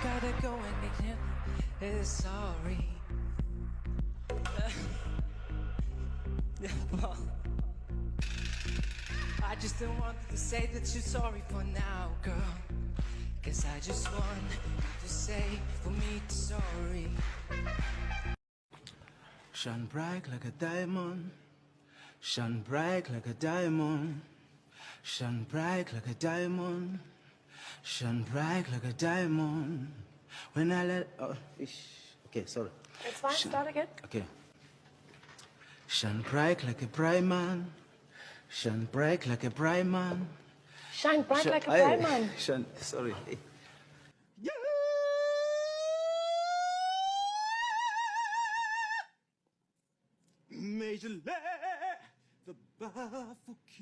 gotta go and get sorry. Well, I just don't want to say that you're sorry for now, girl. Cause I just want you to say for me to sorry. Shine bright like a diamond. Shine bright like a diamond. Shine bright like a diamond. Shine bright like a diamond. When I let... Oh, okay, sorry. It's fine, start again. Okay. Shine bright like a bright man. Shine bright like a bright man. Shine bright like a bright man. Shine, sorry. Major the Bafuki.